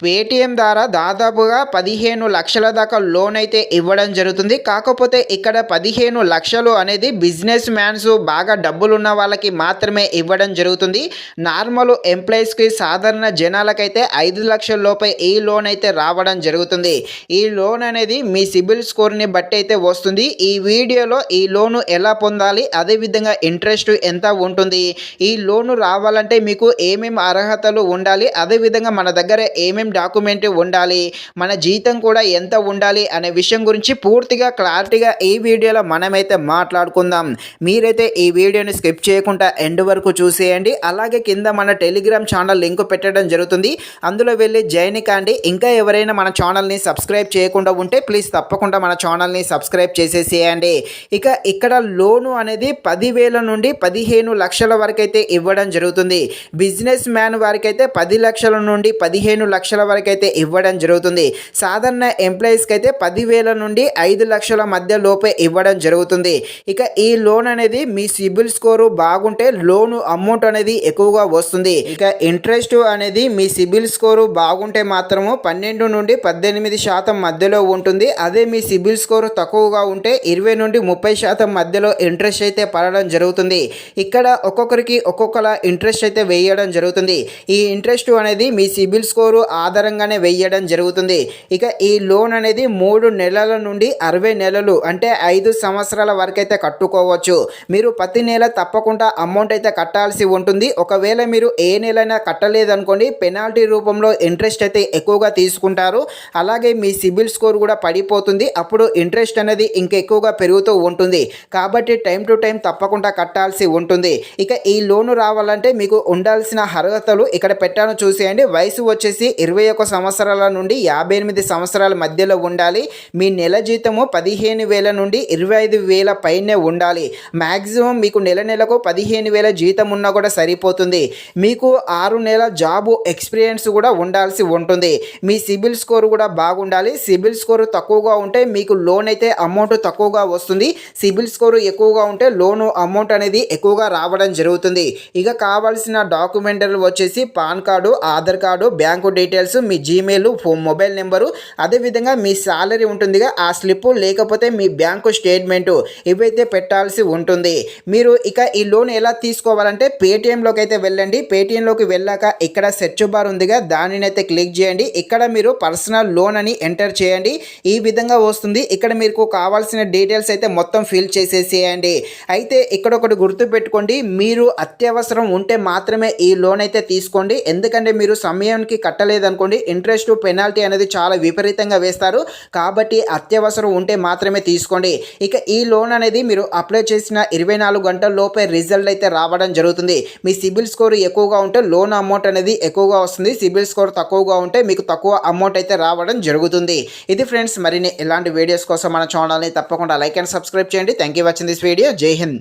Paytm ద్వారా దాదాపుగా 15,00,000 దాకా లోన్ అయితే ఇవ్వడం జరుగుతుంది. కాకపోతే ఇక్కడ 15,00,000 అనేది బిజినెస్ మ్యాన్స్ బాగా డబ్బులున్న వాళ్ళకి మాత్రమే ఇవ్వడం జరుగుతుంది. నార్మల్ ఎంప్లాయీస్‌కి సాధారణ జనాలకైతే 5,00,000 లోపే ఈ లోన్ అయితే రావడం జరుగుతుంది. ఈ లోన్ అనేది మీ సిబిల్ స్కోర్‌ని బట్టి అయితే వస్తుంది. ఈ వీడియోలో ఈ లోను ఎలా పొందాలి, అదేవిధంగా ఇంట్రెస్ట్ ఎంత ఉంటుంది, ఈ లోను రావాలంటే మీకు ఏమేమి అర్హతలు ఉండాలి, అదేవిధంగా మన దగ్గర ఏమేమి డాక్యుమెంట్ ఉండాలి, మన జీతం కూడా ఎంత ఉండాలి అనే విషయం గురించి పూర్తిగా క్లారిటీగా ఈ వీడియోలో మనమైతే మాట్లాడుకుందాం. మీరైతే ఈ వీడియోని స్కిప్ చేయకుండా ఎండ్ వరకు చూసేయండి. అలాగే కింద మన టెలిగ్రామ్ ఛానల్ లింక్ పెట్టడం జరుగుతుంది, అందులో వెళ్ళి జాయిన్ కాండి. ఇంకా ఎవరైనా మన ఛానల్ని సబ్స్క్రైబ్ చేయకుండా ఉంటే ప్లీజ్ తప్పకుండా మన ఛానల్ని సబ్స్క్రైబ్ చేసేసేయండి. ఇక ఇక్కడ లోను అనేది 10,000 నుండి 15,00,000 వరకు అయితే ఇవ్వడం జరుగుతుంది. బిజినెస్ మ్యాన్ వారికి అయితే 10,00,000 నుండి 15,00,000 వరకు అయితే ఇవ్వడం జరుగుతుంది. సాధారణ ఎంప్లాయీస్కి అయితే 10,000 నుండి 5,00,000 మధ్య లోపే ఇవ్వడం జరుగుతుంది. ఇక ఈ లోన్ అనేది మీ సిబిల్ స్కోరు బాగుంటే లోను అమౌంట్ అనేది ఎక్కువగా వస్తుంది. ఇక ఇంట్రెస్ట్ అనేది మీ సిబిల్ స్కోరు బాగుంటే మాత్రము 12 నుండి 18% మధ్యలో ఉంటుంది. అదే మీ సిబిల్ స్కోరు తక్కువగా ఉంటే 20 నుండి 30% మధ్యలో ఇంట్రెస్ట్ అయితే పడడం జరుగుతుంది. ఇక్కడ ఒక్కొక్కరికి ఒక్కొక్కలా ఇంట్రెస్ట్ అయితే వేయడం జరుగుతుంది. ఈ ఇంట్రెస్ట్ అనేది మీ సిబిల్ స్కోరు ఆధారంగానే వేయడం జరుగుతుంది. ఇక ఈ లోన్ అనేది 3 నెలల నుండి 60 నెలలు అంటే 5 సంవత్సరాల వరకు అయితే కట్టుకోవచ్చు. మీరు ప్రతి నెల తప్పకుండా అమౌంట్ అయితే కట్టాల్సి ఉంటుంది. ఒకవేళ మీరు ఏ నెలైనా కట్టలేదనుకోండి, పెనాల్టీ రూపంలో ఇంట్రెస్ట్ అయితే ఎక్కువగా తీసుకుంటారు. అలాగే మీ సిబిల్ స్కోర్ కూడా పడిపోతుంది. అప్పుడు ఇంట్రెస్ట్ అనేది ఇంకెక్కువగా పెరుగుతూ ఉంటుంది. కాబట్టి టైం టు టైం తప్పకుండా కట్టాల్సి ఉంటుంది. ఇక ఈ లోను రావాలంటే మీకు ఉండాల్సిన అర్హతలు ఇక్కడ పెట్టాను చూసేయండి. వయసు వచ్చేసి 21 సంవత్సరాల నుండి 58 సంవత్సరాల మధ్యలో ఉండాలి. మీ నెల జీతము 15,000 నుండి 25,000 పైనే ఉండాలి. మ్యాక్సిమం మీకు నెలకు 15,000 జీతం ఉన్నా కూడా సరిపోతుంది. మీకు 6 నెలల జాబు ఎక్స్పీరియన్స్ కూడా ఉండాల్సి ఉంటుంది. మీ సిబిల్ స్కోర్ కూడా బాగుండాలి. సిబిల్ స్కోర్ తక్కువగా ఉంటే మీకు లోన్ అయితే అమౌంట్ తక్కువగా వస్తుంది. సిబిల్ స్కోర్ ఎక్కువగా ఉంటే లోను అమౌంట్ అనేది ఎక్కువగా రావడం జరుగుతుంది. ఇక కావాల్సిన డాక్యుమెంటరీలు వచ్చేసి pan card, Aadhaar card, bank details, మీ జీమెయిల్, మొబైల్ నెంబరు, అదేవిధంగా మీ సాలరీ ఉంటుందిగా ఆ స్లిప్పు, లేకపోతే మీ బ్యాంకు స్టేట్మెంటు, ఇవైతే పెట్టాల్సి ఉంటుంది. మీరు ఇక ఈ లోన్ ఎలా తీసుకోవాలంటే పేటీఎంలోకి అయితే వెళ్ళండి. పేటీఎంలోకి వెళ్ళాక ఇక్కడ సెర్చ్ బార్ ఉందిగా, దానిని అయితే క్లిక్ చేయండి. ఇక్కడ మీరు పర్సనల్ లోన్ అని ఎంటర్ చేయండి. ఈ విధంగా వస్తుంది. ఇక్కడ మీకు కావాల్సిన డీటెయిల్స్ అయితే మొత్తం ఫిల్ చేసేసేయండి. అయితే ఇక్కడ ఒకటి గుర్తుపెట్టుకోండి, మీరు అత్యవసరం ఉంటే మాత్రమే ఈ లోన్ అయితే తీసుకోండి. ఎందుకంటే మీరు సమయానికి కట్టలేదనుకోండి, ఇంట్రెస్ట్ పెనాల్టీ అనేది చాలా విపరీతంగా వేస్తారు. కాబట్టి అత్యవసరం ఉంటే మాత్రమే తీసుకోండి. ఇక ఈ లోన్ అనేది మీరు అప్లై చేసిన 24 గంటల లోపే రిజల్ట్ అయితే రావడం జరుగుతుంది. మీ సిబిల్ స్కోర్ ఎక్కువగా ఉంటే లోన్ అమౌంట్ అనేది ఎక్కువగా వస్తుంది. సిబిల్ స్కోర్ తక్కువగా ఉంటే మీకు తక్కువ అమౌంట్ అయితే రావడం జరుగుతుంది. ఇది ఫ్రెండ్స్, మరిన్ని ఇలాంటి వీడియోస్ కోసం మన ఛానల్ని తప్పకుండా లైక్ అండ్ సబ్స్క్రైబ్ చేయండి. Thank you watching this video. జై హింద్.